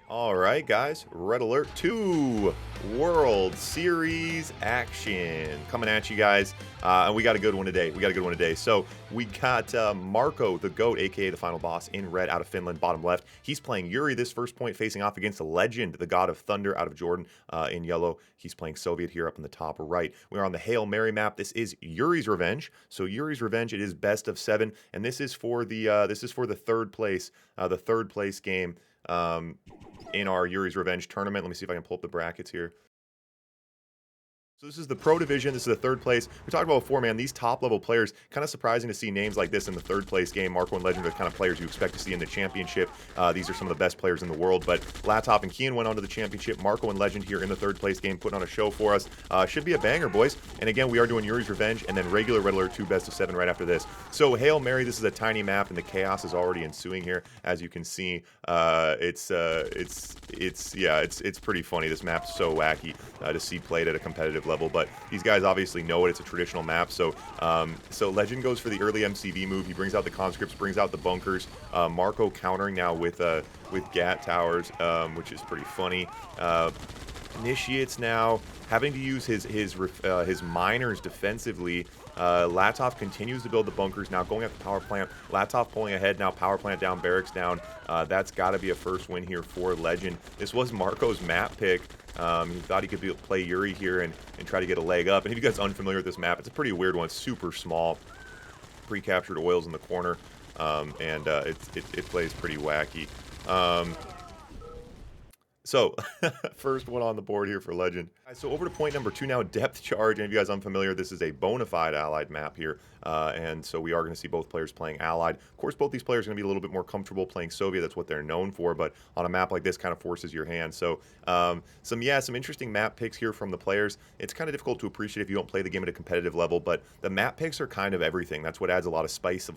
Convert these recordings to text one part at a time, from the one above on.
All right, guys, Red Alert 2 World Series action coming at you guys. And we got a good one today. So we got Marco, the GOAT, aka the final boss, in red out of Finland, bottom left. He's playing Yuri this first point, facing off against the Legend, the God of Thunder, out of Jordan, in yellow. He's playing Soviet here up in the top right. We're on the Hail Mary map. This is Yuri's Revenge. So Yuri's Revenge, it is best of 7, and this is for the third place game. In our Yuri's Revenge tournament. Let me see if I can pull up the brackets here. So this is the Pro Division. This is the third place. We talked about before, man, these top-level players, kind of surprising to see names like this in the third place game. Marco and Legend are the kind of players you expect to see in the championship. These are some of the best players in the world, but Latop and Kian went on to the championship. Marco and Legend here in the third place game, putting on a show for us. Should be a banger, boys. And again, we are doing Yuri's Revenge and then regular Red Alert 2 best of 7 right after this. So Hail Mary, this is a tiny map, and the chaos is already ensuing here. As you can see, it's pretty funny. This map's so wacky to see played at a competitive level, but these guys obviously know it. It's a traditional map, so Legend goes for the early MCV move. He brings out the conscripts, brings out the bunkers. Marco countering now with GAT towers, which is pretty funny. Initiates now having to use his miners defensively. Latov continues to build the bunkers now, going at the power plant. Latov pulling ahead now, power plant down, barracks down. That's got to be a first win here for Legend. This was Marco's map pick. He thought he could play Yuri here and try to get a leg up. And if you guys are unfamiliar with this map, it's a pretty weird one. It's super small, pre-captured oils in the corner, and it plays pretty wacky. So, first one on the board here for Legend. So over to point number 2 now, Depth Charge. And if you guys are unfamiliar, this is a bona fide Allied map here. And so we are going to see both players playing Allied. Of course, both these players are going to be a little bit more comfortable playing Soviet. That's what they're known for. But on a map like this, kind of forces your hand. So some interesting map picks here from the players. It's kind of difficult to appreciate if you don't play the game at a competitive level. But the map picks are kind of everything. That's what adds a lot of spice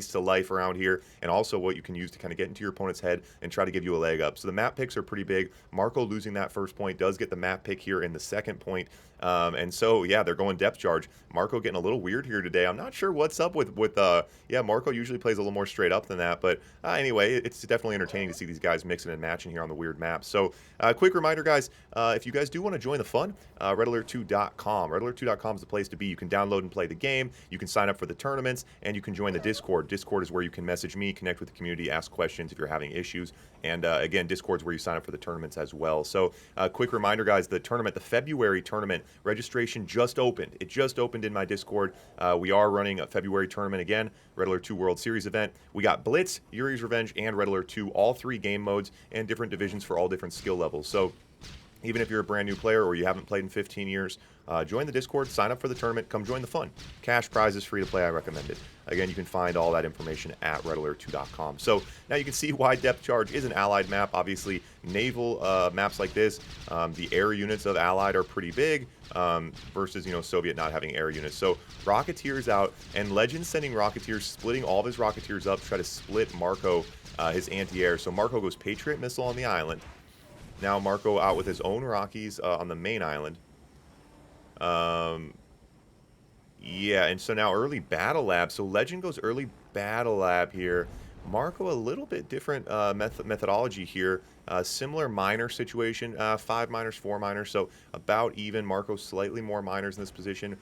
to life around here. And also what you can use to kind of get into your opponent's head and try to give you a leg up. So the map picks are pretty big. Marco losing that first point does get the map pick here in the second point. And so, yeah, they're going Depth Charge. Marco getting a little weird here today. I'm not sure what's up with Marco usually plays a little more straight up than that. But anyway, it's definitely entertaining to see these guys mixing and matching here on the weird map. So, quick reminder, guys, if you guys do want to join the fun, redalert2.com. Redalert2.com is the place to be. You can download and play the game. You can sign up for the tournaments, and you can join the Discord. Discord is where you can message me, connect with the community, ask questions if you're having issues. And again, Discord is where you sign up for the tournaments as well. So, quick reminder, guys, the February tournament, registration just opened. It just opened in my Discord. We are running a February tournament again, Red Alert 2 World Series event. We got Blitz, Yuri's Revenge, and Red Alert 2, all 3 game modes and different divisions for all different skill levels. So even if you're a brand new player or you haven't played in 15 years, join the Discord, sign up for the tournament, come join the fun. Cash prizes, free to play, I recommend it. Again, you can find all that information at redalert2.com. So now you can see why Depth Charge is an Allied map. Obviously, naval maps like this, the air units of Allied are pretty big versus, Soviet not having air units. So Rocketeers out, and Legend sending Rocketeers, splitting all of his Rocketeers up to try to split Marco, his anti-air. So Marco goes Patriot Missile on the island. Now Marco out with his own Rockies on the main island. Yeah, and so now early Battle Lab. So Legend goes early Battle Lab here. Marco a little bit different methodology here. Similar minor situation, 5 miners, 4 miners, so about even. Marco slightly more miners in this position.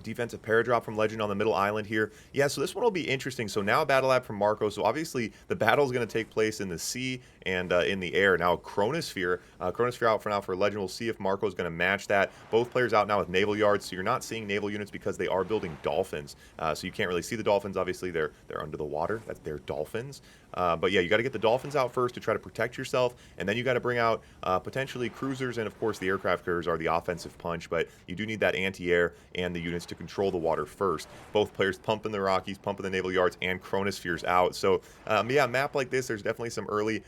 Defensive paradrop from Legend on the middle island here. Yeah, so this one will be interesting. So now a battle lab from Marco. So obviously the battle is going to take place in the sea and in the air. Now Chronosphere out for now for Legend. We'll see if Marco is going to match that. Both players out now with naval yards. So you're not seeing naval units because they are building dolphins. So you can't really see the dolphins. Obviously they're under the water. They're dolphins. But yeah, you got to get the dolphins out first to try to protect yourself, and then you got to bring out potentially cruisers, and of course the aircraft carriers are the offensive punch, but you do need that anti-air and the units to control the water first. Both players pumping the Rockies, pumping the naval yards, and Chronospheres out. So yeah, a map like this, there's definitely some early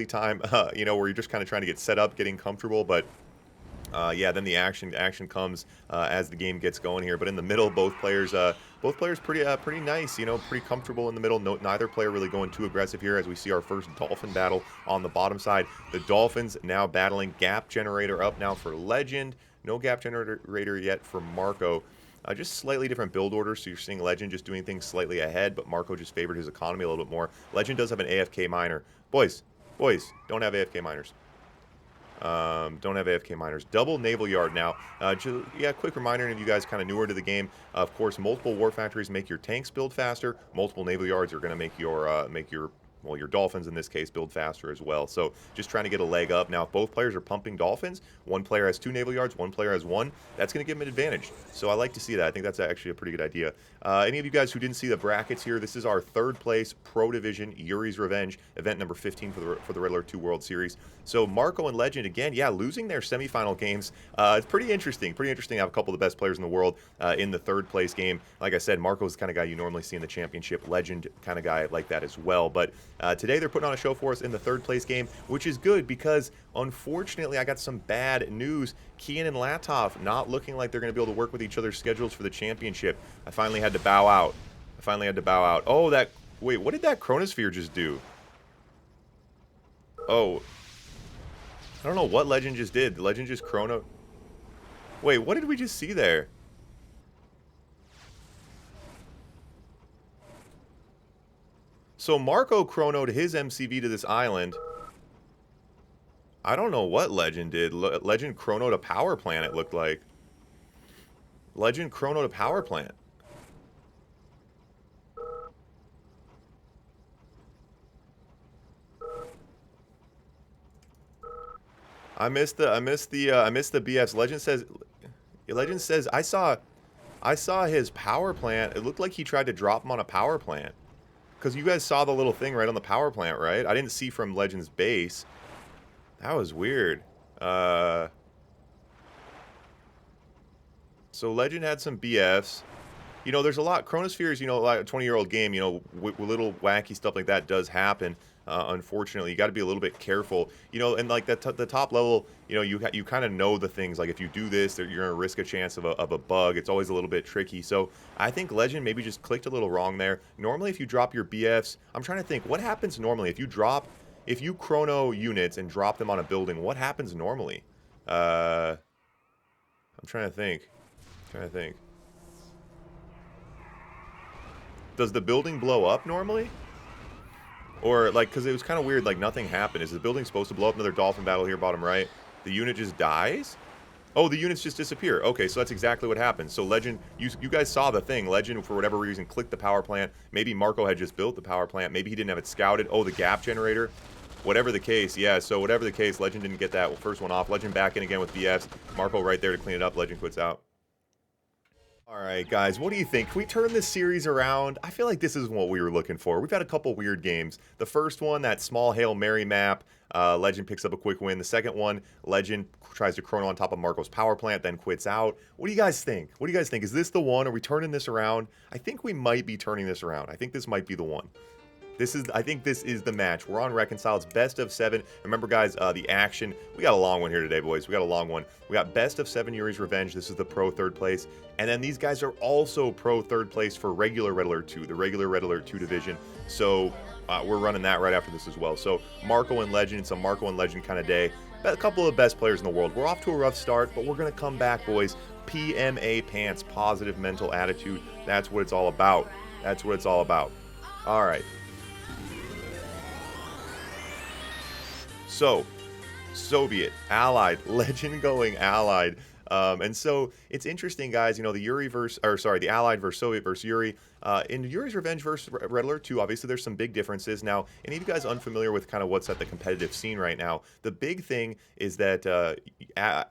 time, where you're just kind of trying to get set up, getting comfortable, but yeah, then the action comes as the game gets going here. But in the middle, both players pretty nice, pretty comfortable in the middle. Neither player really going too aggressive here as we see our first Dolphin battle on the bottom side. The Dolphins now battling. Gap Generator up now for Legend. No Gap Generator yet for Marco. Just slightly different build orders, so you're seeing Legend just doing things slightly ahead, but Marco just favored his economy a little bit more. Legend does have an AFK miner. Boys, don't have AFK miners. Don't have AFK miners. Double naval yard now. Yeah, quick reminder, and if you guys kind of newer to the game, of course, multiple war factories make your tanks build faster. Multiple naval yards are going to make your well, your dolphins in this case build faster as well. So just trying to get a leg up. Now, if both players are pumping dolphins, one player has 2 naval yards, one player has 1, that's going to give him an advantage. So I like to see that. I think that's actually a pretty good idea. Any of you guys who didn't see the brackets here, this is our 3rd place Pro Division Yuri's Revenge, event number 15 for the Riddler 2 World Series. So Marco and Legend, again, yeah, losing their semifinal games. It's pretty interesting. Pretty interesting to have a couple of the best players in the world in the 3rd place game. Like I said, Marco's the kind of guy you normally see in the championship. Legend kind of guy like that as well. But today they're putting on a show for us in the 3rd place game, which is good because unfortunately I got some bad news. Kian and Latov not looking like they're going to be able to work with each other's schedules for the championship. I finally had to bow out. Oh, wait, what did that Chronosphere just do? Oh, I don't know what Legend just did. Legend just chrono... Wait, what did we just see there? So Marco chronoed his MCV to this island. I don't know what Legend did. Legend chronoed a power plant, it looked like. Legend chronoed a power plant. I missed the BFs. Legend says I saw his power plant. It looked like he tried to drop him on a power plant. Because you guys saw the little thing right on the power plant, right? I didn't see from Legend's base. That was weird. So Legend had some BFs. You know, there's a lot. Chronospheres, you know, like a 20-year-old game, you know, little wacky stuff like that does happen. Unfortunately, you got to be a little bit careful. You know, and like the top level, you know, you kind of know the things. Like if you do this, you're going to risk a chance of a bug. It's always a little bit tricky. So I think Legend maybe just clicked a little wrong there. Normally, if you drop your BFs, I'm trying to think, what happens normally if you chrono units and drop them on a building, what happens normally? I'm trying to think. Does the building blow up normally? Or, like, because it was kind of weird, like, nothing happened. Is the building supposed to blow up? Another dolphin battle here, bottom right. The unit just dies? Oh, the units just disappear. Okay, so that's exactly what happened. So Legend, you guys saw the thing. Legend, for whatever reason, clicked the power plant. Maybe Marco had just built the power plant. Maybe he didn't have it scouted. Oh, the gap generator. Whatever the case, yeah, so whatever the case, Legend didn't get that first one off. Legend back in again with BFs. Marco right there to clean it up. Legend quits out. Alright guys, what do you think? Can we turn this series around? I feel like this is what we were looking for. We've had a couple weird games. The first one, that small Hail Mary map, Legend picks up a quick win. The second one, Legend tries to chrono on top of Marco's power plant, then quits out. What do you guys think? Is this the one? Are we turning this around? I think we might be turning this around. I think this might be the one. I think this is the match. We're on Reconciled. It's best of 7. Remember, guys, the action. We got a long one here today, boys. We got a long one. We got best of 7 Yuri's Revenge. This is the pro 3rd place. And then these guys are also pro 3rd place for regular Red Alert 2, the regular Red Alert 2 division. So we're running that right after this as well. So Marco and Legend, it's a Marco and Legend kind of day. A couple of the best players in the world. We're off to a rough start, but we're going to come back, boys. PMA pants, positive mental attitude. That's what it's all about. All right. So, Soviet, Allied, Legend going Allied. And so, it's interesting, guys, you know, the Allied versus Soviet versus Yuri. In Yuri's Revenge versus Red Alert 2, obviously there's some big differences. Now, any of you guys unfamiliar with kind of what's at the competitive scene right now, the big thing is that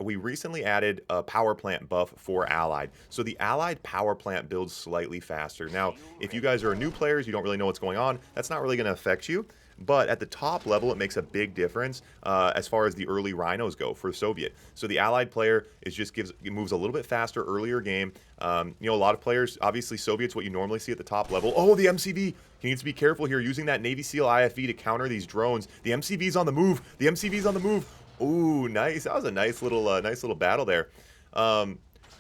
we recently added a power plant buff for Allied. So the Allied power plant builds slightly faster. Now, if you guys are new players, you don't really know what's going on, that's not really going to affect you. But at the top level, it makes a big difference as far as the early rhinos go for Soviet. So the Allied player moves a little bit faster earlier game. You know, a lot of players, obviously Soviet's what you normally see at the top level. Oh, the MCV! He needs to be careful here using that Navy SEAL IFV to counter these drones. The MCV's on the move. Ooh, nice. That was a nice little battle there.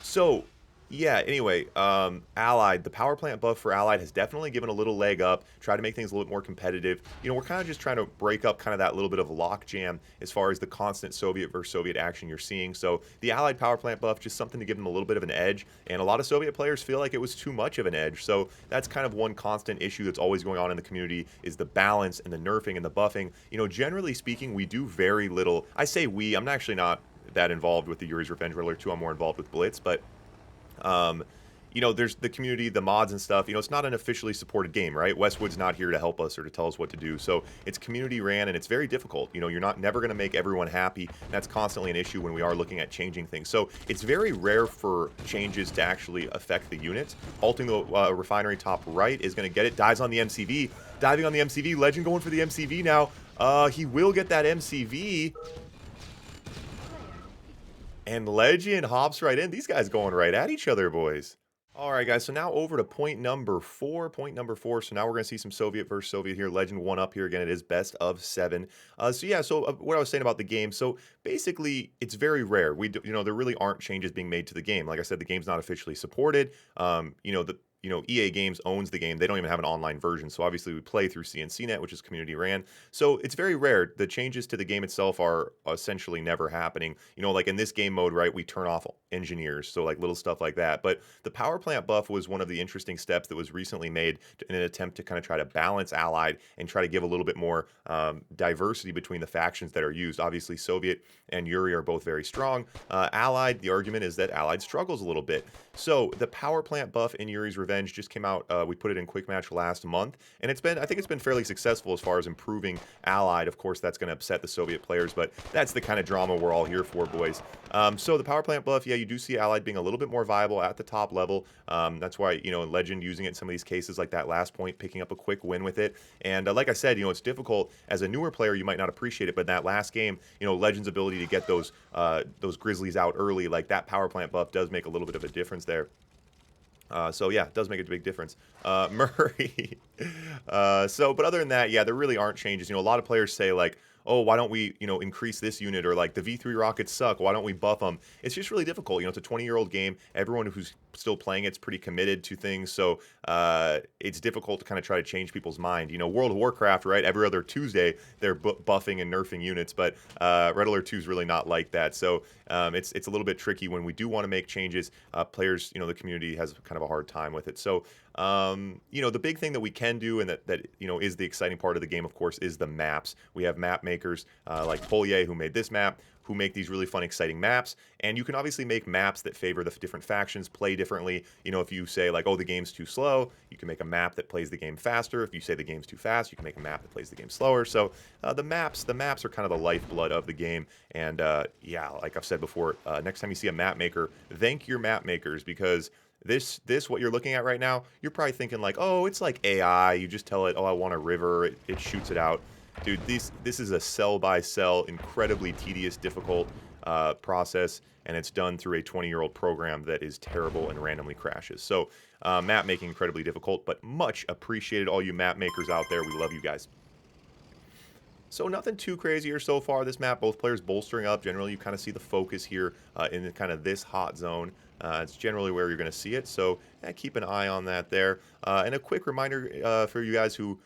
So Yeah, anyway, Allied, the power plant buff for Allied has definitely given a little leg up, try to make things a little bit more competitive. You know, we're kind of just trying to break up kind of that little bit of lockjam as far as the constant Soviet versus Soviet action you're seeing. So the Allied power plant buff, just something to give them a little bit of an edge, and a lot of Soviet players feel like it was too much of an edge. So that's kind of one constant issue that's always going on in the community is the balance and the nerfing and the buffing. You know, generally speaking, we do very little. I say we, I'm actually not that involved with the Yuri's Revenge Riddler 2, I'm more involved with Blitz, but um, you know, there's the community, the mods and stuff. You know, it's not an officially supported game, right? Westwood's not here to help us or to tell us what to do. So it's community ran, and it's very difficult. You know, you're not never going to make everyone happy. And that's constantly an issue when we are looking at changing things. So it's very rare for changes to actually affect the units. Alting the refinery top right is going to get it. Dives on the MCV. Diving on the MCV. Legend going for the MCV now. He will get that MCV. And Legend hops right in. These guys going right at each other, boys. All right, guys, so now over to point number 4. Point number 4, so now we're going to see some Soviet versus Soviet here. Legend 1 up here. Again, it is best of 7. So what I was saying about the game, so basically, it's very rare. You know, there really aren't changes being made to the game. Like I said, the game's not officially supported. You know, EA Games owns the game. They don't even have an online version. So obviously we play through CNCnet, which is community ran. So it's very rare. The changes to the game itself are essentially never happening. You know, like in this game mode, right, we turn off engineers. So like little stuff like that. But the power plant buff was one of the interesting steps that was recently made in an attempt to kind of try to balance Allied and try to give a little bit more diversity between the factions that are used. Obviously, Soviet and Yuri are both very strong. Allied, the argument is that Allied struggles a little bit. So the power plant buff in Yuri's Revenge just came out. We put it in Quick Match last month, and I think it's been fairly successful as far as improving Allied. Of course, that's going to upset the Soviet players, but that's the kind of drama we're all here for, boys. So the power plant buff, yeah, you do see Allied being a little bit more viable at the top level. That's why, you know, Legend using it in some of these cases like that last point, picking up a quick win with it. And like I said, you know, it's difficult. As a newer player, you might not appreciate it, but in that last game, you know, Legend's ability to get those Grizzlies out early, like that power plant buff does make a little bit of a difference there. So yeah, it does make a big difference. Murray. But other than that, yeah, there really aren't changes. You know, a lot of players say like, oh, why don't we, you know, increase this unit, or like the V3 rockets suck, why don't we buff them? It's just really difficult. You know, it's a 20-year-old game. Everyone who's still playing it's pretty committed to things, so it's difficult to kind of try to change people's mind. You know, World of Warcraft, right? Every other Tuesday they're buffing and nerfing units, but Red Alert 2 is really not like that. So it's a little bit tricky when we do want to make changes. Players, you know, the community has kind of a hard time with it. So you know, the big thing that we can do, and that you know is the exciting part of the game, of course, is the maps. We have map makers like Polye, who made this map, who make these really fun, exciting maps. And you can obviously make maps that favor the different factions, play differently. You know, if you say like, oh, the game's too slow, you can make a map that plays the game faster. If you say the game's too fast, you can make a map that plays the game slower. So the maps are kind of the lifeblood of the game. And yeah, like I've said before, next time you see a map maker, thank your map makers, because this what you're looking at right now, you're probably thinking like, oh, it's like AI. You just tell it, oh, I want a river, it shoots it out. Dude, this is a cell-by-cell, incredibly tedious, difficult process, and it's done through a 20-year-old program that is terrible and randomly crashes. So map making incredibly difficult, but much appreciated, all you map makers out there. We love you guys. So nothing too crazy here so far. This map, both players bolstering up. Generally, you kind of see the focus here in kind of this hot zone. It's generally where you're going to see it, so keep an eye on that there. And a quick reminder for you guys who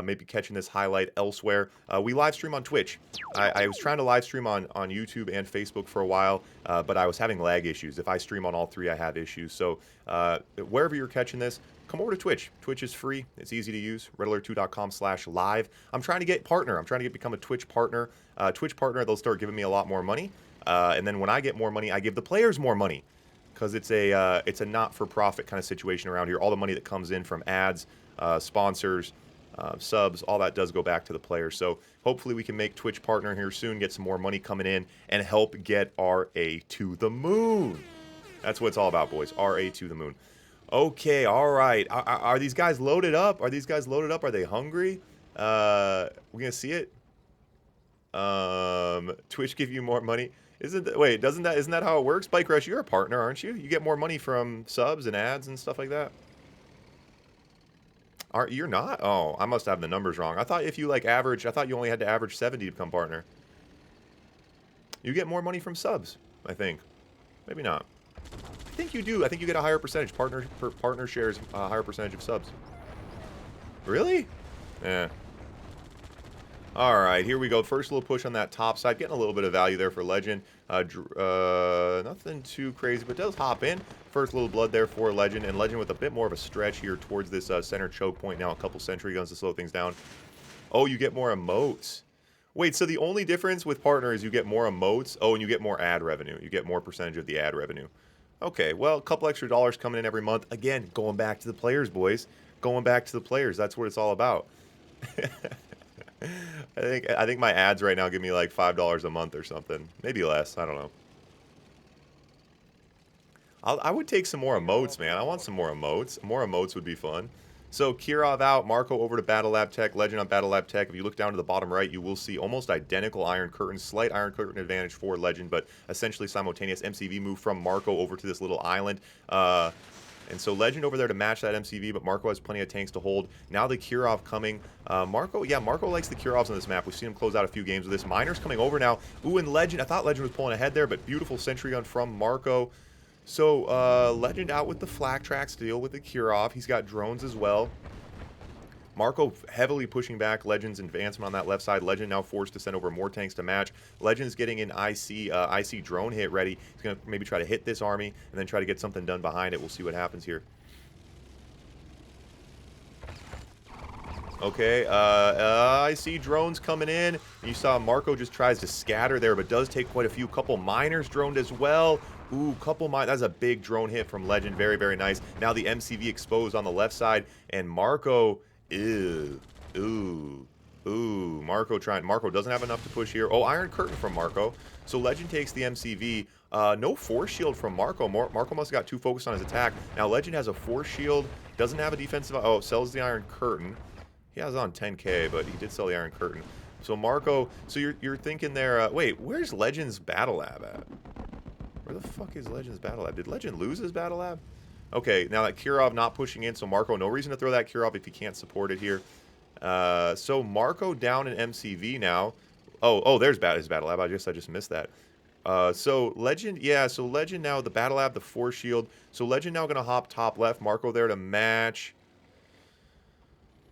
may be catching this highlight elsewhere, we live stream on Twitch. I was trying to live stream on YouTube and Facebook for a while, but I was having lag issues. If I stream on all three, I have issues. So wherever you're catching this, come over to Twitch. Twitch is free. It's easy to use. redalert2.com/live. I'm trying to get partner. I'm trying to become a Twitch partner. Twitch partner, they'll start giving me a lot more money. And then when I get more money, I give the players more money, because it's a not-for-profit kind of situation around here. All the money that comes in from ads, sponsors, subs, all that does go back to the players. So hopefully we can make Twitch partner here soon, get some more money coming in, and help get RA to the moon. That's what it's all about, boys. RA to the moon. Okay, all right. Are these guys loaded up? Are these guys loaded up? Are they hungry? We're gonna see it. Twitch give you more money. Isn't that how it works? Bike Rush, you're a partner, aren't you? You get more money from subs and ads and stuff like that. You're not? Oh, I must have the numbers wrong. I thought if you like average, I thought you only had to average 70 to become partner. You get more money from subs, I think. Maybe not. think you do. I think you get a higher percentage. Partner shares a higher percentage of subs. Really? Yeah. Alright, here we go. First little push on that top side. Getting a little bit of value there for Legend. Nothing too crazy, but does hop in. First little blood there for Legend. And Legend with a bit more of a stretch here towards this center choke point now. A couple sentry guns to slow things down. Oh, you get more emotes. Wait, so the only difference with Partner is you get more emotes. Oh, and you get more ad revenue. You get more percentage of the ad revenue. Okay, well, a couple extra dollars coming in every month. Again, going back to the players, boys. Going back to the players. That's what it's all about. I think my ads right now give me like $5 a month or something. Maybe less. I don't know. I would take some more emotes, man. I want some more emotes. More emotes would be fun. So Kirov out, Marco over to Battle Lab Tech, Legend on Battle Lab Tech. If you look down to the bottom right, you will see almost identical Iron Curtain, slight Iron Curtain advantage for Legend, but essentially simultaneous MCV move from Marco over to this little island. And so Legend over there to match that MCV, but Marco has plenty of tanks to hold. Now the Kirov coming. Marco likes the Kirovs on this map. We've seen him close out a few games with this. Miners coming over now. Ooh, and Legend. I thought Legend was pulling ahead there, but beautiful sentry gun from Marco. So Legend out with the flak tracks to deal with the Kirov. He's got drones as well. Marco heavily pushing back Legend's advancement on that left side. Legend now forced to send over more tanks to match. Legend's getting an IC drone hit ready. He's going to maybe try to hit this army and then try to get something done behind it. We'll see what happens here. Okay, I see drones coming in. You saw Marco just tries to scatter there, but does take quite a few. Couple miners droned as well. Ooh, couple miners. That's a big drone hit from Legend. Very, very nice. Now the MCV exposed on the left side, and Marco... Ew. Ooh. Marco doesn't have enough to push here. Oh, Iron Curtain from Marco. So Legend takes the MCV. No force shield from Marco. Marco must have got too focused on his attack. Now Legend has a force shield. Doesn't have a defensive... Oh, sells the Iron Curtain. He has on 10k, but he did sell the Iron Curtain. So Marco... So you're thinking there... wait, where's Legend's Battle Lab at? Where the fuck is Legend's Battle Lab? Did Legend lose his Battle Lab? Okay, now that Kirov not pushing in, so Marco, no reason to throw that Kirov if he can't support it here. So Marco down in MCV now. Oh, there's his Battle Lab. I just missed that. So Legend, yeah, so Legend now, the Battle Lab, the Force Shield. So Legend now going to hop top left. Marco there to match.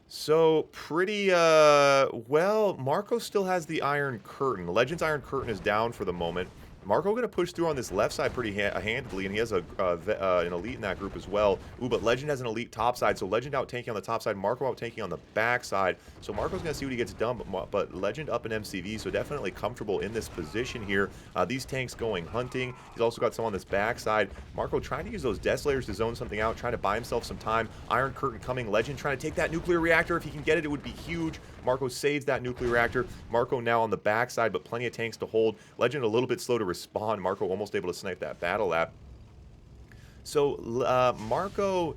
So pretty, well, Marco still has the Iron Curtain. Legend's Iron Curtain is down for the moment. Marco going to push through on this left side pretty handily, and he has an elite in that group as well. Ooh, but Legend has an elite top side, so Legend out tanking on the top side, Marco out tanking on the back side. So Marco's going to see what he gets done, but Legend up in MCV, so definitely comfortable in this position here. These tanks going hunting. He's also got some on this back side. Marco trying to use those Desolators to zone something out, trying to buy himself some time. Iron Curtain coming. Legend trying to take that nuclear reactor. If he can get it, it would be huge. Marco saves that nuclear reactor. Marco now on the backside, but plenty of tanks to hold. Legend a little bit slow to respond. Marco almost able to snipe that Battle Lab. So Marco,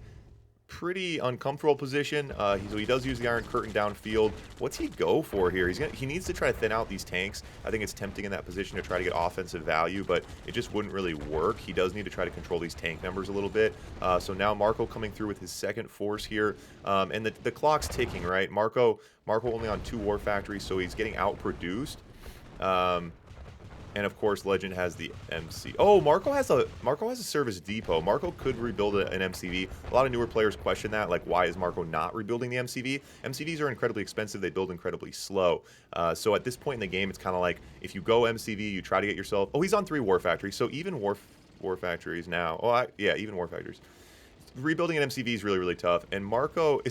pretty uncomfortable position. So he does use the Iron Curtain downfield. What's he go for here? He needs to try to thin out these tanks. I think it's tempting in that position to try to get offensive value, but it just wouldn't really work. He does need to try to control these tank numbers a little bit. So now Marco coming through with his second force here. And the clock's ticking, right? Marco only on 2 War Factories, so he's getting outproduced. And of course, Legend has the MC. Oh, Marco has a service depot. Marco could rebuild an MCV. A lot of newer players question that, like, why is Marco not rebuilding the MCV? MCVs are incredibly expensive. They build incredibly slow. So at this point in the game, it's kind of like if you go MCV, you try to get yourself. Oh, he's on 3 War Factories. So even War Factories now. Oh, yeah, even War Factories. Rebuilding an MCV is really, really tough. And Marco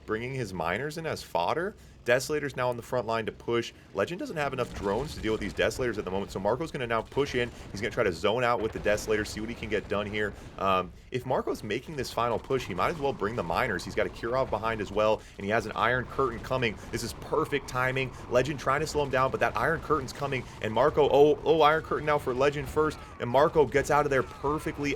bringing his miners in as fodder. Desolators now on the front line to push. Legend doesn't have enough drones to deal with these Desolators at the moment, so Marco's going to now push in. He's going to try to zone out with the Desolators, see what he can get done here. If Marco's making this final push, he might as well bring the miners. He's got a Kirov behind as well, and he has an Iron Curtain coming. This is perfect timing. Legend trying to slow him down, but that Iron Curtain's coming, and Marco, oh, Iron Curtain now for Legend first, and Marco gets out of there perfectly.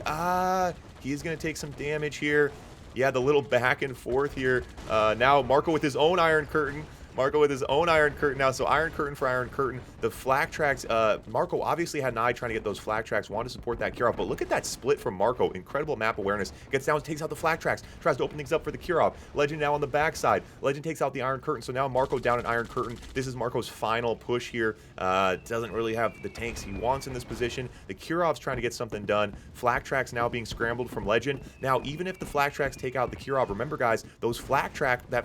He's going to take some damage here. Yeah, the little back and forth here. Now Marco with his own Iron Curtain. Marco with his own Iron Curtain now. So Iron Curtain for Iron Curtain. The flak tracks, Marco obviously had an eye trying to get those flak tracks, wanted to support that Kirov. But look at that split from Marco. Incredible map awareness. Gets down, takes out the flak tracks, tries to open things up for the Kirov. Legend now on the backside. Legend takes out the Iron Curtain. So now Marco down an Iron Curtain. This is Marco's final push here. Doesn't really have the tanks he wants in this position. The Kirov's trying to get something done. Flak tracks now being scrambled from Legend. Now, even if the flak tracks take out the Kirov, remember guys, that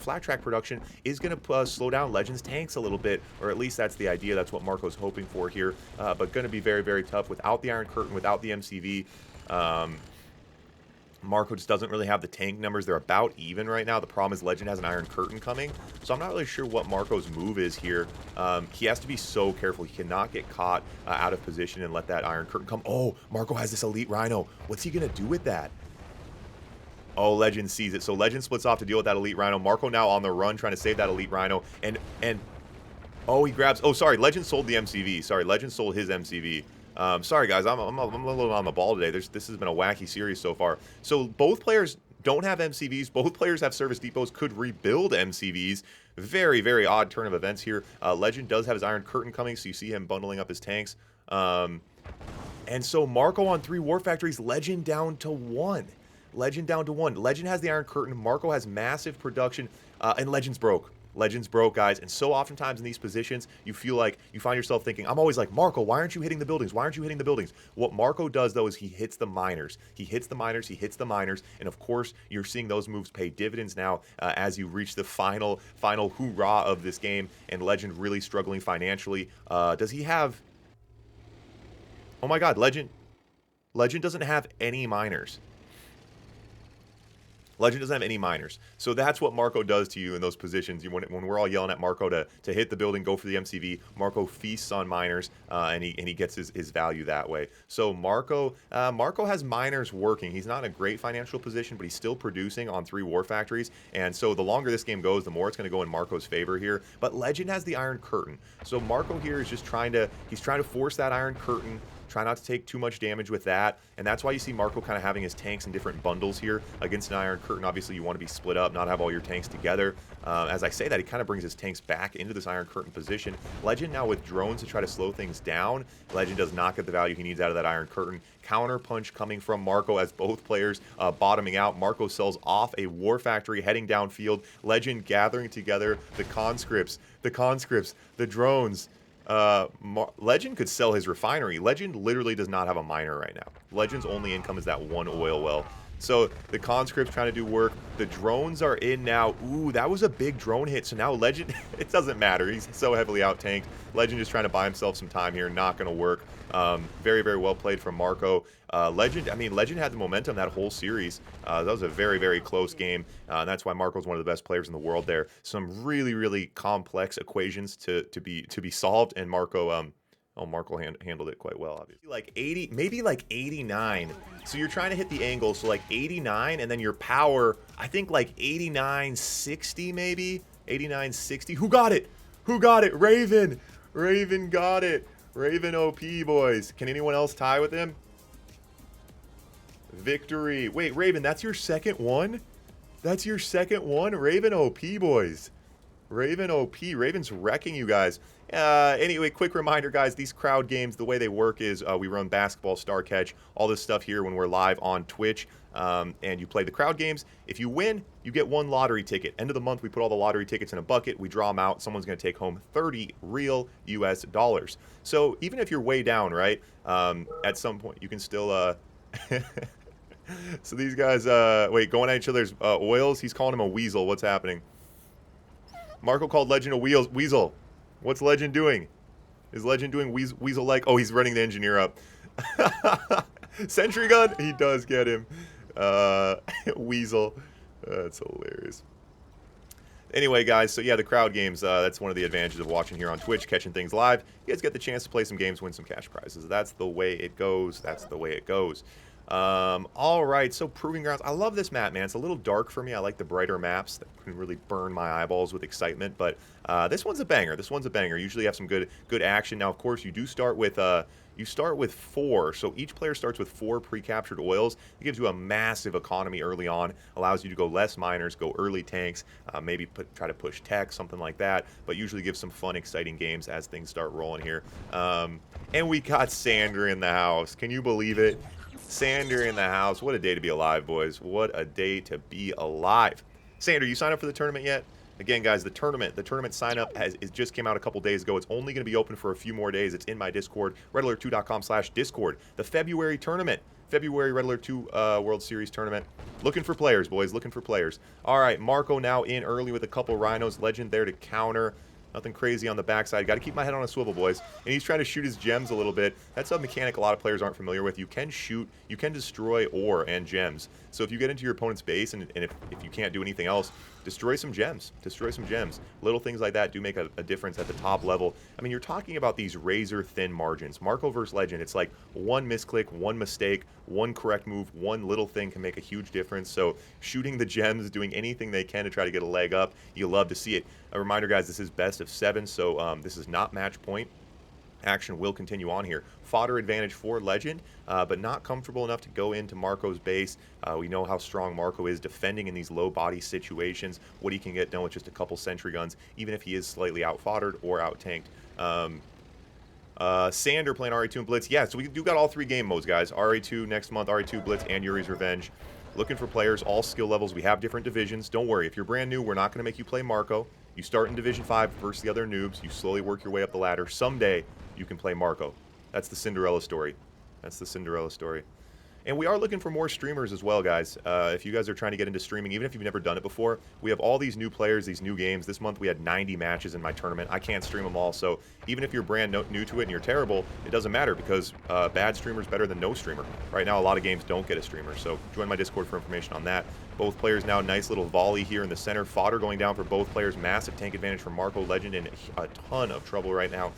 flak track production is going to slow down Legend's tanks a little bit, or at least that's the idea. That's what Marco's hoping for here, but going to be very, very tough without the Iron Curtain, without the MCV. Marco just doesn't really have the tank numbers. They're about even right now. The problem is Legend has an Iron Curtain coming, so I'm not really sure what Marco's move is here. He has to be so careful. He cannot get caught out of position and let that Iron Curtain come. Oh, Marco has this Elite Rhino. What's he going to do with that? Oh, Legend sees it. So Legend splits off to deal with that Elite Rhino. Marco now on the run trying to save that Elite Rhino. And oh, he grabs... Oh, sorry. Legend sold the MCV. Sorry, Legend sold his MCV. Sorry, guys. I'm a little on the ball today. This has been a wacky series so far. So both players don't have MCVs. Both players have service depots, could rebuild MCVs. Very, very odd turn of events here. Legend does have his Iron Curtain coming, so you see him bundling up his tanks. And so Marco on 3 War Factories. Legend down to 1. Legend down to 1. Legend has the Iron Curtain. Marco has massive production. And Legend's broke. Legend's broke, guys. And so oftentimes in these positions, you feel like you find yourself thinking, I'm always like, Marco, why aren't you hitting the buildings? Why aren't you hitting the buildings? What Marco does, though, is he hits the miners. He hits the miners. He hits the miners. And, of course, you're seeing those moves pay dividends now as you reach the final hoorah of this game. And Legend really struggling financially. Does he have... Oh, my God. Legend doesn't have any miners. Legend doesn't have any miners. So that's what Marco does to you in those positions. When we're all yelling at Marco to hit the building, go for the MCV, Marco feasts on miners, and he gets his value that way. So Marco has miners working. He's not in a great financial position, but he's still producing on 3 War Factories. And so the longer this game goes, the more it's going to go in Marco's favor here. But Legend has the Iron Curtain. So Marco here is just trying to force that Iron Curtain. Try not to take too much damage with that, and that's why you see Marco kind of having his tanks in different bundles here against an Iron Curtain. Obviously, you want to be split up, not have all your tanks together. As I say that, he kind of brings his tanks back into this Iron Curtain position. Legend now with drones to try to slow things down. Legend does not get the value he needs out of that Iron Curtain. Counter punch coming from Marco as both players bottoming out. Marco sells off a War Factory heading downfield. Legend gathering together the conscripts, the drones. Legend could sell his refinery. Legend literally does not have a miner right now. Legend's only income is that 1 oil well. So the conscripts trying to do work. The drones are in now. Ooh, that was a big drone hit. So now Legend, it doesn't matter. He's so heavily out-tanked. Legend just trying to buy himself some time here. Not going to work. Very, very well played from Marco. Legend had the momentum that whole series. That was a very, very close game. And that's why Marco's one of the best players in the world there. Some really, really complex equations to be solved. And Marco, Marco handled it quite well, obviously. Like 80, maybe like 89. So you're trying to hit the angle, so like 89, and then your power, I think like 89, 60 maybe? 89, 60. Who got it? Who got it? Raven. Raven got it. Raven OP, boys. Can anyone else tie with him? Victory. Wait, Raven, that's your second one? That's your second one? Raven OP, boys. Raven OP. Raven's wrecking you guys. Anyway, quick reminder, guys, these crowd games, the way they work is we run basketball, star catch, all this stuff here when we're live on Twitch, and you play the crowd games. If you win, you get 1 lottery ticket. End of the month, we put all the lottery tickets in a bucket, we draw them out, someone's going to take home 30 real US dollars. So even if you're way down, right, at some point, you can still... So these guys, wait, going at each other's oils, he's calling him a weasel. What's happening? Marco called Legend a weasel. What's Legend doing? Is Legend doing weasel-like? Oh, he's running the engineer up. Sentry gun? He does get him. Weasel. That's hilarious. Anyway, guys, so yeah, the crowd games, that's one of the advantages of watching here on Twitch, catching things live. You guys get the chance to play some games, win some cash prizes. That's the way it goes. That's the way it goes. All right, so Proving Grounds. I love this map, man. It's a little dark for me. I like the brighter maps that can really burn my eyeballs with excitement. But this one's a banger. This one's a banger. Usually have some good action. Now, of course, you do start with you start with 4. So each player starts with 4 pre-captured oils. It gives you a massive economy early on. Allows you to go less miners, go early tanks, maybe try to push tech, something like that. But usually gives some fun, exciting games as things start rolling here. And we got Sander in the house. Can you believe it? Sander in the house. What a day to be alive, boys. What a day to be alive. Sander, you signed up for the tournament yet? Again, guys, the tournament sign up it just came out a couple days ago. It's only going to be open for a few more days. It's in my Discord, redalert2.com/discord. The February tournament. February Red Alert 2 World Series tournament. Looking for players, boys. Looking for players. All right, Marco now in early with a couple rhinos. Legend there to counter. Nothing crazy on the backside. Got to keep my head on a swivel, boys. And he's trying to shoot his gems a little bit. That's a mechanic a lot of players aren't familiar with. You can shoot, you can destroy ore and gems. So if you get into your opponent's base and if you can't do anything else, destroy some gems. Destroy some gems. Little things like that do make a difference at the top level. I mean, you're talking about these razor-thin margins. Marco versus Legend, it's like one misclick, one mistake, one correct move, one little thing can make a huge difference. So shooting the gems, doing anything they can to try to get a leg up, you love to see it. A reminder, guys, this is best of 7, so this is not match point. Action will continue on here. Fodder advantage for Legend, but not comfortable enough to go into Marco's base. We know how strong Marco is defending in these low body situations, what he can get done with just a couple sentry guns, even if he is slightly out-foddered or out-tanked. Sander playing RE2 and Blitz. Yeah, so we do got all 3 game modes, guys. RE2 next month, RE2, Blitz, and Yuri's Revenge. Looking for players, all skill levels. We have different divisions. Don't worry, if you're brand new, we're not going to make you play Marco. You start in Division 5 versus the other noobs. You slowly work your way up the ladder. Someday, you can play Marco. That's the Cinderella story. That's the Cinderella story. And we are looking for more streamers as well, guys. If you guys are trying to get into streaming, even if you've never done it before, we have all these new players, these new games. This month we had 90 matches in my tournament. I can't stream them all, so even if you're brand new to it and you're terrible, it doesn't matter because bad streamer's better than no streamer. Right now, a lot of games don't get a streamer, so join my Discord for information on that. Both players now, nice little volley here in the center. Fodder going down for both players. Massive tank advantage for Marco. Legend in a ton of trouble right now.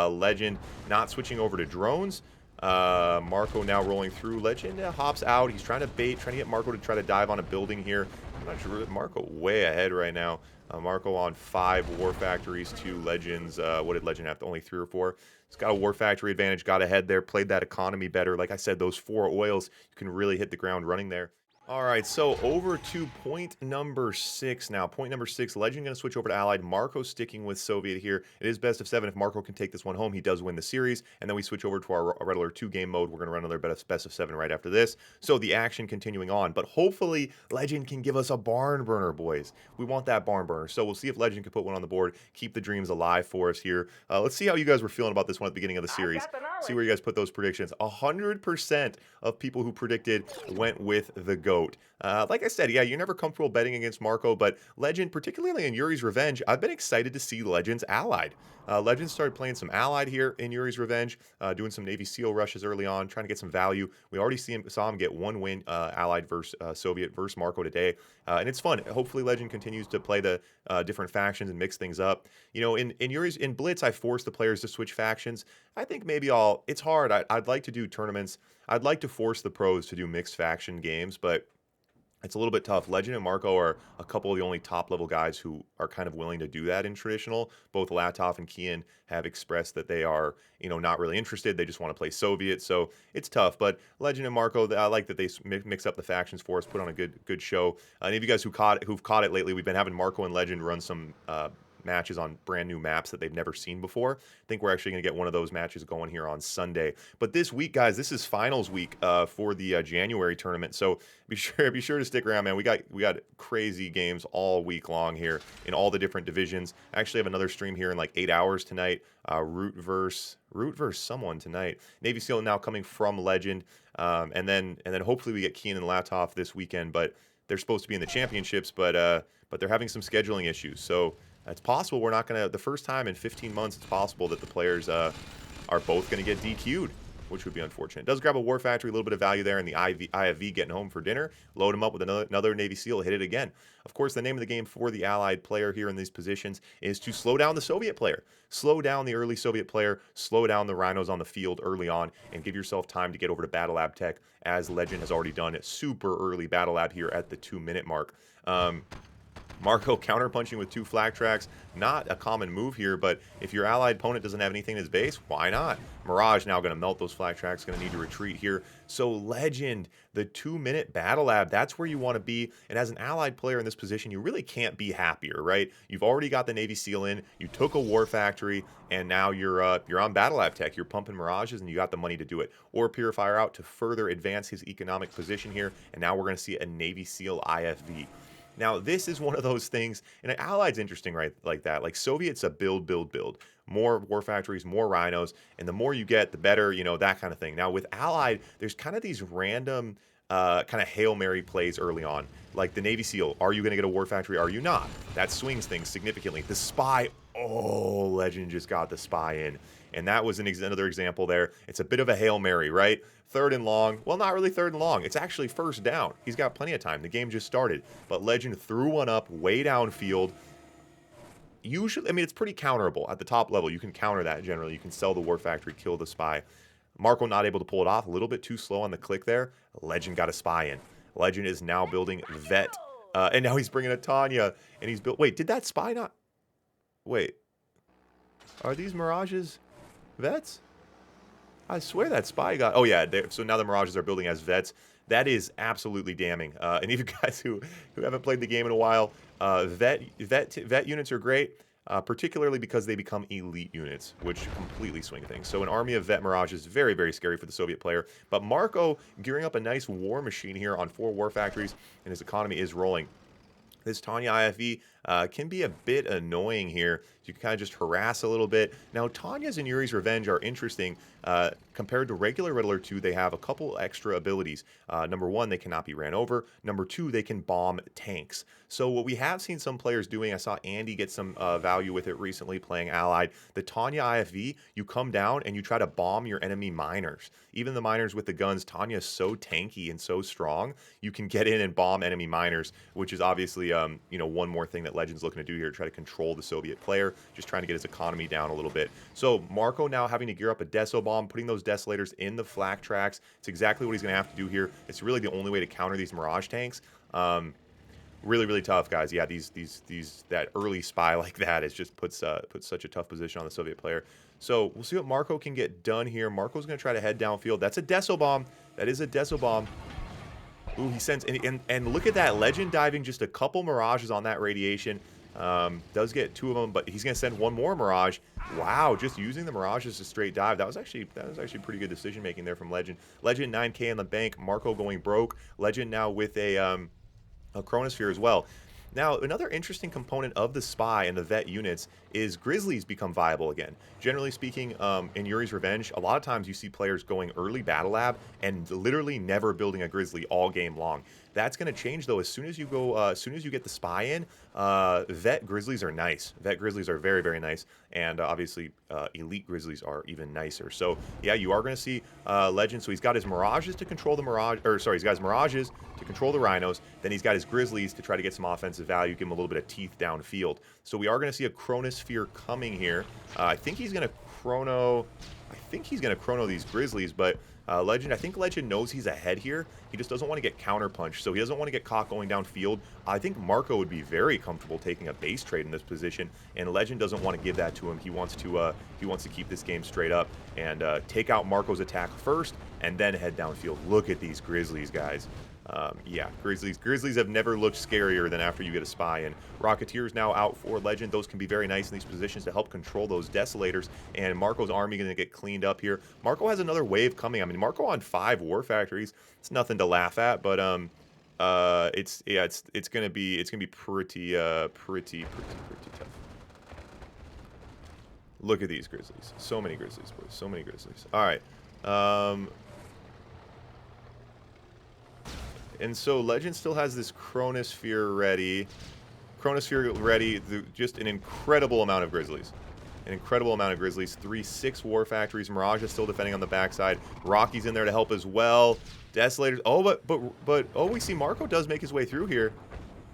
Legend not switching over to drones. Marco now rolling through. Legend hops out. He's trying to bait, trying to get Marco to try to dive on a building here. I'm not sure. Marco way ahead right now. Marco on 5 war factories, 2 legends. What did Legend have? Only 3 or 4. He's got a war factory advantage. Got ahead there. Played that economy better. Like I said, those 4 oils, you can really hit the ground running there. All right, so over to point number 6 now. Point number 6, Legend going to switch over to Allied. Marco sticking with Soviet here. It is best of 7. If Marco can take this one home, he does win the series. And then we switch over to our Red Alert 2 game mode. We're going to run another best of 7 right after this. So the action continuing on. But hopefully, Legend can give us a barn burner, boys. We want that barn burner. So we'll see if Legend can put one on the board, keep the dreams alive for us here. Let's see how you guys were feeling about this one at the beginning of the series. See where you guys put those predictions. 100% of people who predicted went with the GOAT. Like I said, yeah, you're never comfortable betting against Marco, but Legend, particularly in Yuri's Revenge, I've been excited to see Legends Allied. Legends started playing some Allied here in Yuri's Revenge, doing some Navy SEAL rushes early on, trying to get some value. We already saw him get 1 win, Allied versus Soviet versus Marco today, and it's fun. Hopefully Legend continues to play the different factions and mix things up. You know, in Blitz, I force the players to switch factions. I think maybe it's hard. I'd like to do tournaments. I'd like to force the pros to do mixed faction games, but it's a little bit tough. Legend and Marco are a couple of the only top-level guys who are kind of willing to do that in traditional. Both Latov and Kian have expressed that they are, you know, not really interested. They just want to play Soviet, so it's tough. But Legend and Marco, I like that they mix up the factions for us, put on a good show. Any of you guys who've caught it lately, we've been having Marco and Legend run some matches on brand new maps that they've never seen before. I think we're actually going to get one of those matches going here on Sunday. But this week, guys, this is finals week for the January tournament. So be sure to stick around, man. We got crazy games all week long here in all the different divisions. I actually have another stream here in like 8 hours tonight. Root versus someone tonight. Navy SEAL now coming from Legend, and then hopefully we get Keen and Latov this weekend. But they're supposed to be in the championships, but they're having some scheduling issues. So it's possible we're not going to, the first time in 15 months, it's possible that the players are both going to get DQ'd. which would be unfortunate. Does grab a War Factory, a little bit of value there, and the IFV getting home for dinner. Load him up with another Navy SEAL, hit it again. Of course, the name of the game for the Allied player here in these positions is to slow down the Soviet player. Slow down the early Soviet player, slow down the Rhinos on the field early on, and give yourself time to get over to Battle Lab Tech, as Legend has already done it. Super early Battle Lab here at the 2-minute mark. Marco counterpunching with 2 flak tracks, not a common move here, but if your allied opponent doesn't have anything in his base, why not? Mirage now going to melt those flak tracks, going to need to retreat here. So Legend, the 2-minute Battle Lab, that's where you want to be. And as an allied player in this position, you really can't be happier, right? You've already got the Navy SEAL in, you took a War Factory, and now you're on Battle Lab Tech. You're pumping Mirages, and you got the money to do it. Or Purifier out to further advance his economic position here, and now we're going to see a Navy SEAL IFV. Now, this is one of those things, and Allied's interesting, right, like that. Like, Soviets, a build, build, build. More War Factories, more Rhinos, and the more you get, the better, you know, that kind of thing. Now, with Allied, there's kind of these random kind of Hail Mary plays early on. Like the Navy SEAL, are you going to get a War Factory, are you not? That swings things significantly. The Spy, oh, Legend just got the Spy in. And that was another example there. It's a bit of a Hail Mary, right? 3rd and long. Well, not really 3rd and long. It's actually 1st down. He's got plenty of time. The game just started. But Legend threw one up way downfield. Usually, I mean, it's pretty counterable at the top level. You can counter that generally. You can sell the War Factory, kill the Spy. Marco not able to pull it off. A little bit too slow on the click there. Legend got a Spy in. Legend is now building Vet. And now he's bringing a Tanya. And he's built... Wait, did that Spy not... Wait. Are these Mirages... Vets? I swear that Spy got... Oh, yeah. So now the Mirages are building as Vets. That is absolutely damning. And even guys who haven't played the game in a while, vet units are great, particularly because they become elite units, which completely swing things. So an army of Vet Mirage is very, very scary for the Soviet player. But Marco gearing up a nice war machine here on 4 War Factories, and his economy is rolling. This Tanya IFV can be a bit annoying here. You can kind of just harass a little bit. Now, Tanya's and Yuri's Revenge are interesting. Compared to regular Riddler 2, they have a couple extra abilities. Number 1, they cannot be ran over. Number 2, they can bomb tanks. So what we have seen some players doing, I saw Andy get some value with it recently playing Allied. The Tanya IFV, you come down and you try to bomb your enemy miners. Even the miners with the guns, Tanya is so tanky and so strong, you can get in and bomb enemy miners, which is obviously you know, one more thing that Legend's looking to do here, try to control the Soviet player, just trying to get his economy down a little bit. So Marco now having to gear up a Deso Bomb, putting those Desolators in the flak tracks. It's exactly what he's going to have to do here. It's really the only way to counter these Mirage tanks. Really, really tough, guys. Yeah, that early Spy like that is just puts such a tough position on the Soviet player. So we'll see what Marco can get done here. Marco's going to try to head downfield. That's a Deso Bomb. That is a Deso Bomb. Ooh, he sends, and look at that, Legend diving just a couple Mirages on that radiation. Does get 2 of them, but he's going to send 1 more Mirage. Wow, just using the Mirage as a straight dive. That was actually pretty good decision making there from Legend. Legend 9K in the bank. Marco going broke. Legend now with a Chronosphere as well. Now, another interesting component of the Spy and the Vet units is Grizzlies become viable again. Generally speaking, in Yuri's Revenge, a lot of times you see players going early Battle Lab and literally never building a Grizzly all game long. That's going to change though as soon as you go, as soon as you get the Spy in. Vet Grizzlies are nice. Vet Grizzlies are very, very nice, and obviously Elite Grizzlies are even nicer. So yeah, you are going to see Legend. So he's got his Mirages to control the Mirage, or sorry, he's got his Mirages to control the Rhinos. Then he's got his Grizzlies to try to get some offensive value, give him a little bit of teeth downfield. So we are going to see a Chronosphere coming here. I think he's going to chrono. I think he's going to chrono these Grizzlies, but Legend, I think Legend knows he's ahead here. He just doesn't want to get counterpunched, so he doesn't want to get caught going downfield. I think Marco would be very comfortable taking a base trade in this position, and Legend doesn't want to give that to him. He wants to keep this game straight up and take out Marco's attack first, and then head downfield. Look at these Grizzlies, guys. Yeah, Grizzlies have never looked scarier than after you get a Spy. And Rocketeers now out for Legend. Those can be very nice in these positions to help control those Desolators. And Marco's army going to get cleaned up here. Marco has another wave coming. I mean, Marco on 5 War Factories. It's nothing to laugh at, but it's gonna be pretty tough. Look at these Grizzlies. So many Grizzlies, boys. So many Grizzlies. All right. And so Legend still has this Chronosphere ready. Just an incredible amount of Grizzlies. an incredible amount of Grizzlies. 3-6 War Factories. Mirage is still defending on the backside. Rocky's in there to help as well. Desolators. Oh, but oh, we see Marco does make his way through here.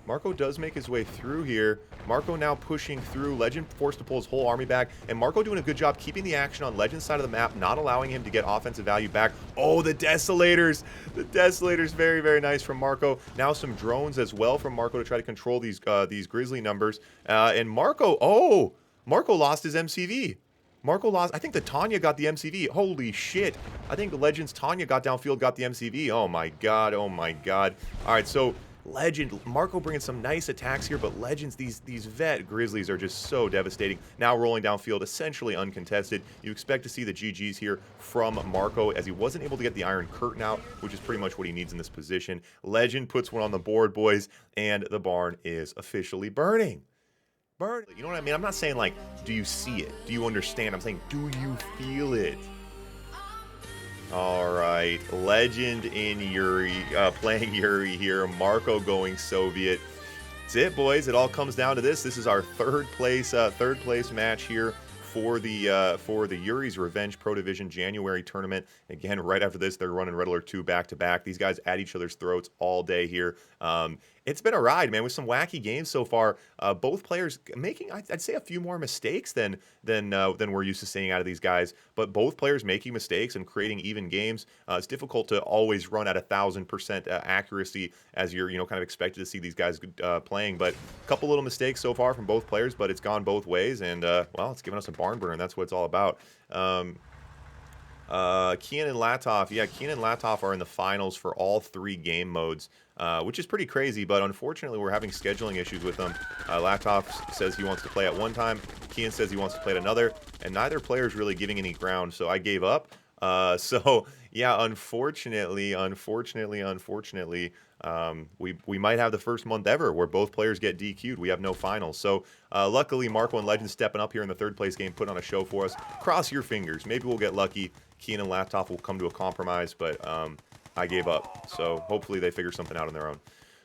Marco does make his way through here. Marco now pushing through. Legend forced to pull his whole army back. And Marco doing a good job keeping the action on Legend's side of the map, not allowing him to get offensive value back. Oh, the Desolators. The Desolators, very, very nice from Marco. Now some drones as well from Marco to try to control these Grizzly numbers. And Marco, oh, Marco lost his MCV. Marco lost. I think the Tanya got the MCV. Holy shit. I think the Legends Tanya got downfield, got the MCV. Oh my god. Oh my god. All right, so Legend, Marco bringing some nice attacks here, but Legends, these vet Grizzlies are just so devastating. Now rolling downfield, essentially uncontested. You expect to see the GGs here from Marco, as he wasn't able to get the Iron Curtain out, which is pretty much what he needs in this position. Legend puts one on the board, boys, and the barn is officially burning. You know what I mean? I'm not saying, like, do you see it? Do you understand? I'm saying, do you feel it? All right, Legend in Yuri, playing Yuri here. Marco going Soviet. That's it, boys. It all comes down to this. This is our third place match here for the Yuri's Revenge Pro Division January tournament. Again, right after this, they're running Red Alert 2 back-to-back. These guys at each other's throats all day here. It's been a ride, man, with some wacky games so far. Both players making, I'd say, a few more mistakes than we're used to seeing out of these guys. But both players making mistakes and creating even games. It's difficult to always run at 1,000% accuracy as you're, kind of expected to see these guys playing. But a couple little mistakes so far from both players, but it's gone both ways. And, well, it's given us a barn burner, and that's what it's all about. Kian and Latov. Yeah, Kian and Latov are in the finals for all 3 game modes, which is pretty crazy, but unfortunately we're having scheduling issues with them. Latov says he wants to play at one time, Kian says he wants to play at another, and neither player is really giving any ground, so I gave up. So, yeah, unfortunately, we might have the first month ever where both players get DQ'd. We have no finals. So, luckily, Marco and Legend stepping up here in the third place game, put on a show for us. Cross your fingers. Maybe we'll get lucky. Keen and Laptop will come to a compromise, but I gave up. So, hopefully they figure something out on their own.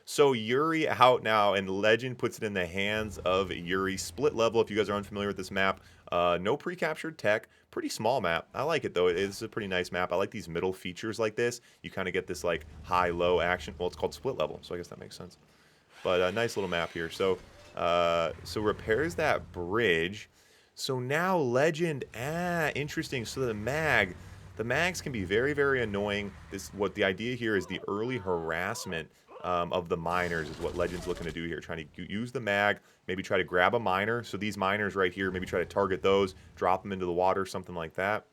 So, Yuri out now, and Legend puts it in the hands of Yuri. Split level, if you guys are unfamiliar with this map. No pre-captured tech. Pretty small map. I like it, though. It's a pretty nice map. I like these middle features like this. You kind of get this, like, high-low action. Well, it's called split level, so I guess that makes sense. But a nice little map here. So, repairs that bridge. So now Legend, interesting. So the mags can be very, very annoying. What the idea here is the early harassment of the miners is what Legend's looking to do here. Trying to use the mag, maybe try to grab a miner. So these miners right here, maybe try to target those, drop them into the water, something like that.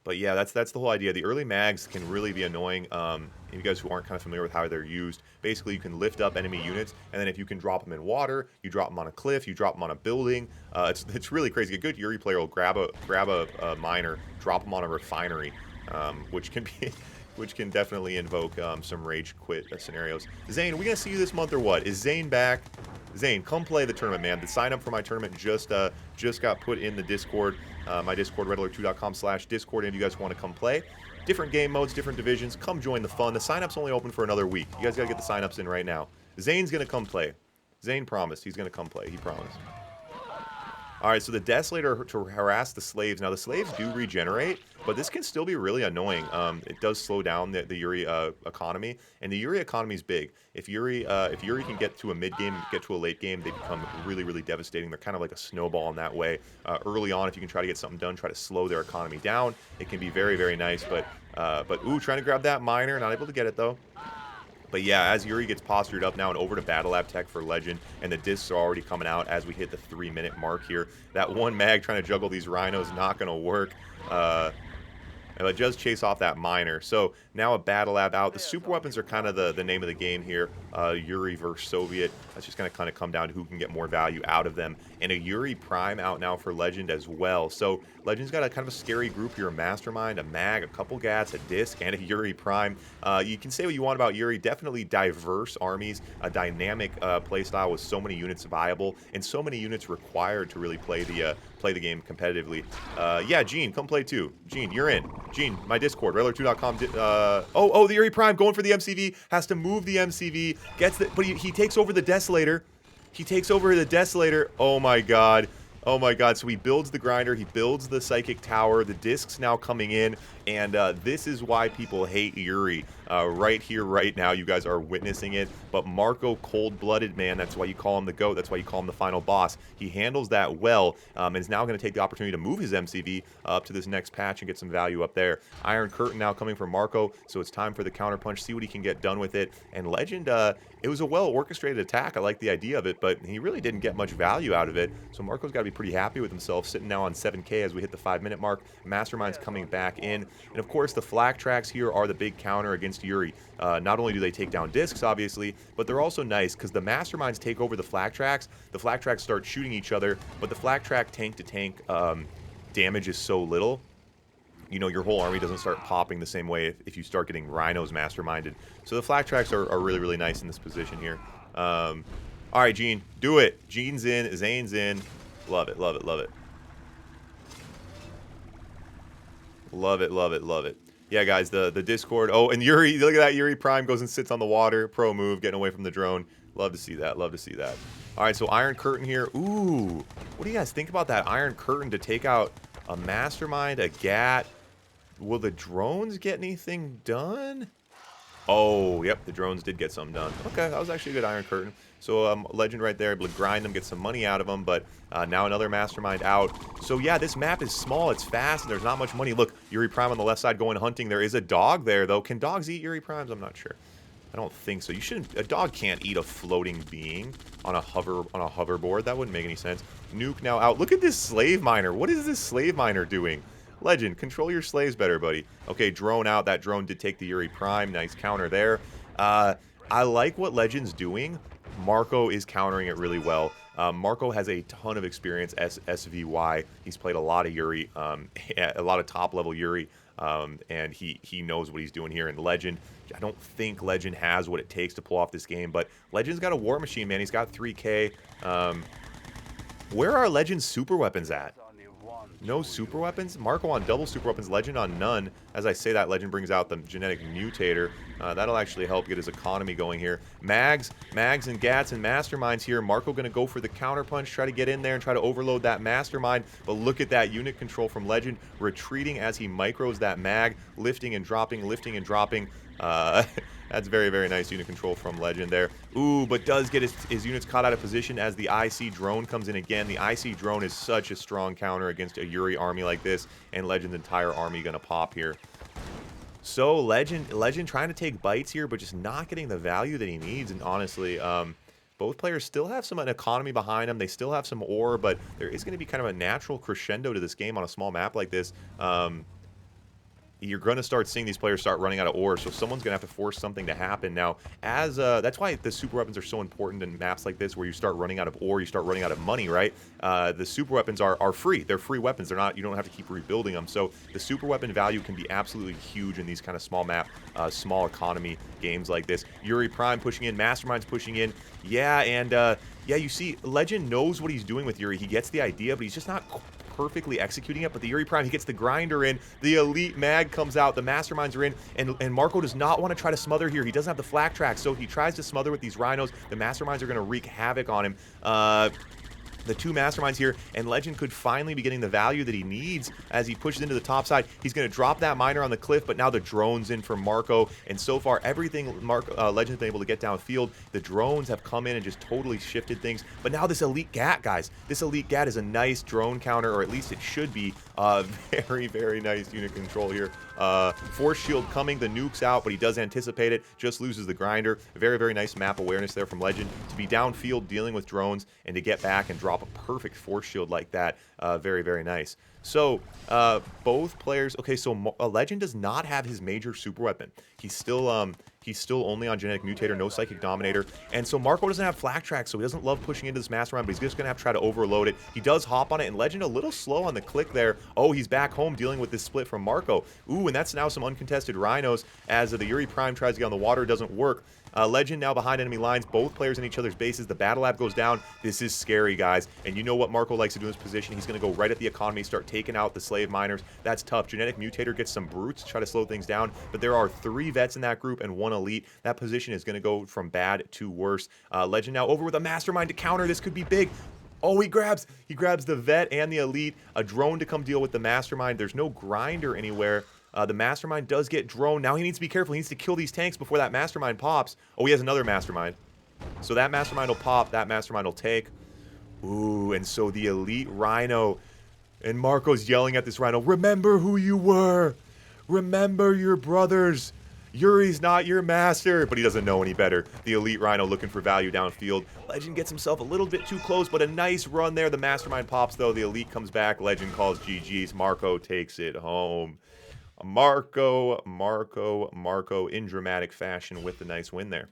But yeah, that's the whole idea. The early mags can really be annoying. You guys who aren't kind of familiar with how they're used, basically you can lift up enemy units, and then if you can drop them in water, you drop them on a cliff, you drop them on a building. It's really crazy. A good Yuri player will grab a miner, drop them on a refinery, which can definitely invoke some rage quit scenarios. Zane, are we gonna see you this month or what? Is Zane back? Zane, come play the tournament, man. The sign up for my tournament just got put in the Discord. My Discord, redalert2.com/Discord, if you guys want to come play. Different game modes, different divisions. Come join the fun. The sign-up's only open for another week. You guys got to get the sign-ups in right now. Zane's going to come play. Zane promised he's going to come play. He promised. All right, so the Desolator to harass the slaves. Now, the slaves do regenerate, but this can still be really annoying. It does slow down the Yuri economy, and the Yuri economy is big. If Yuri can get to a mid-game, get to a late game, they become really, really devastating. They're kind of like a snowball in that way. Early on, if you can try to get something done, try to slow their economy down, it can be very, very nice. But ooh, trying to grab that miner, not able to get it, though. But yeah, as Yuri gets postured up now and over to Battle Lab Tech for Legend, and the discs are already coming out as we hit the 3-minute mark here. That one mag trying to juggle these rhinos, not going to work. But just chase off that miner. So now a Battle Lab out. The super weapons are kind of the name of the game here. Yuri versus Soviet. That's just going to kind of come down to who can get more value out of them. And a Yuri Prime out now for Legend as well. So Legend's got a kind of a scary group here. A Mastermind, a Mag, a couple Gats, a Disc, and a Yuri Prime. You can say what you want about Yuri. Definitely diverse armies. A dynamic playstyle with so many units viable and so many units required to really play the game competitively. Yeah, Gene, come play too. Gene, you're in. Gene, my Discord, redalert2.com. The Yuri Prime going for the MCV. Has to move the MCV. Gets the, but he takes over the Desolator. He takes over the Desolator. Oh my god. Oh my god. So he builds the grinder. He builds the psychic tower. The discs now coming in. And this is why people hate Yuri. Right here, right now, you guys are witnessing it. But Marco, cold-blooded, man. That's why you call him the GOAT. That's why you call him the final boss. He handles that well, and is now going to take the opportunity to move his MCV up to this next patch and get some value up there. Iron Curtain now coming from Marco, so it's time for the counterpunch. See what he can get done with it. And Legend, it was a well-orchestrated attack. I like the idea of it, but he really didn't get much value out of it. So Marco's got to be pretty happy with himself, sitting now on 7K as we hit the 5-minute mark. Mastermind's coming back in. And of course, the flak tracks here are the big counter against Yuri. Not only do they take down discs, obviously, but they're also nice because the Masterminds take over the flak tracks. The flak tracks start shooting each other, but the flak track tank-to-tank damage is so little. You know, your whole army doesn't start popping the same way if you start getting rhinos masterminded. So the flak tracks are really, really nice in this position here. All right, Gene, do it. Gene's in, Zane's in. Love it, love it, love it. Love it, love it, love it. Yeah, guys, the Discord. Oh, and Yuri, look at that. Yuri Prime goes and sits on the water. Pro move, getting away from the drone. Love to see that. Love to see that. All right, so Iron Curtain here. Ooh, what do you guys think about that Iron Curtain to take out a Mastermind, a GAT? Will the drones get anything done? Oh, yep, the drones did get some done. Okay, that was actually a good Iron Curtain. So Legend right there, able to grind them, get some money out of them, but now another Mastermind out. So yeah, this map is small, it's fast, and there's not much money. Look, Yuri Prime on the left side going hunting. There is a dog there, though. Can dogs eat Yuri Primes? I'm not sure. I don't think so. You shouldn't. A dog can't eat a floating being on a hoverboard. That wouldn't make any sense. Nuke now out. Look at this slave miner. What is this slave miner doing? Legend, control your slaves better, buddy. Okay, drone out. That drone did take the Yuri Prime. Nice counter there. I like what Legend's doing. Marco is countering it really well. Marco has a ton of experience as SVY. He's played a lot of Yuri, a lot of top-level Yuri, and he knows what he's doing here. And Legend, I don't think Legend has what it takes to pull off this game, but Legend's got a war machine, man. He's got 3K. Where are Legend's super weapons at? No super weapons? Marco on double super weapons, Legend on none. As I say that, Legend brings out the genetic mutator. That'll actually help get his economy going here. Mags and Gats and Masterminds here. Marco going to go for the counterpunch, try to get in there and try to overload that Mastermind. But look at that unit control from Legend, retreating as he micros that Mag, lifting and dropping, lifting and dropping. That's very, very nice unit control from Legend there. Ooh, but does get his units caught out of position as the IC drone comes in again. The IC drone is such a strong counter against a Yuri army like this, and Legend's entire army gonna pop here. So Legend trying to take bites here, but just not getting the value that he needs. And honestly, both players still have some economy behind them. They still have some ore, but there is going to be kind of a natural crescendo to this game on a small map like this. You're going to start seeing these players start running out of ore, so someone's going to have to force something to happen. Now, as that's why the super weapons are so important in maps like this, where you start running out of ore, you start running out of money, right? The super weapons are free. They're free weapons. They're not. You don't have to keep rebuilding them. So the super weapon value can be absolutely huge in these kind of small map, small economy games like this. Yuri Prime pushing in, Mastermind's pushing in. Yeah, and yeah, you see, Legend knows what he's doing with Yuri. He gets the idea, but he's just not perfectly executing it. But the Yuri Prime, he gets the grinder in, the elite mag comes out, the Masterminds are in, and Marco does not want to try to smother here. He doesn't have the flak track, so he tries to smother with these rhinos. The Masterminds are going to wreak havoc on him. The two Masterminds here, and Legend could finally be getting the value that he needs as he pushes into the top side. He's going to drop that miner on the cliff, but now the drone's in for Marco, and so far everything Legend's been able to get downfield. The drones have come in and just totally shifted things, but now this elite GAT, guys, this elite GAT is a nice drone counter, or at least it should be. Very, very nice unit control here. Force shield coming, the nuke's out, but he does anticipate it, just loses the grinder. Very, very nice map awareness there from Legend to be downfield dealing with drones and to get back and drop a perfect force shield like that. Very, very nice. So both players, okay, so Legend does not have his major super weapon. He's still only on genetic mutator, no psychic dominator, and so Marco doesn't have flak track, so he doesn't love pushing into this mastermind, but he's just gonna have to try to overload it. He does hop on it, and Legend a little slow on the click there. Oh, he's back home dealing with this split from Marco. Ooh, and that's now some uncontested rhinos as the Yuri Prime tries to get on the water, doesn't work. Legend now behind enemy lines, both players in each other's bases. The battle lab goes down. This is scary, guys. And you know what Marco likes to do in this position. He's going to go right at the economy, start taking out the slave miners. That's tough. Genetic Mutator gets some brutes to try to slow things down. But there are 3 vets in that group and 1 one elite, that position is going to go from bad to worse. Legend now over with a mastermind to counter. This could be big. Oh, he grabs the vet and the elite. A drone to come deal with the mastermind. There's no grinder anywhere. The mastermind does get drone. Now he needs to be careful. He needs to kill these tanks before that mastermind pops. Oh, he has another mastermind. So that mastermind will pop. That mastermind will take. Ooh, and so the elite rhino. And Marco's yelling at this rhino, remember who you were. Remember your brothers. Yuri's not your master, but he doesn't know any better. The elite rhino looking for value downfield. Legend gets himself a little bit too close, but a nice run there. The mastermind pops, though. The elite comes back. Legend calls GG's. Marco takes it home. Marco in dramatic fashion with the nice win there.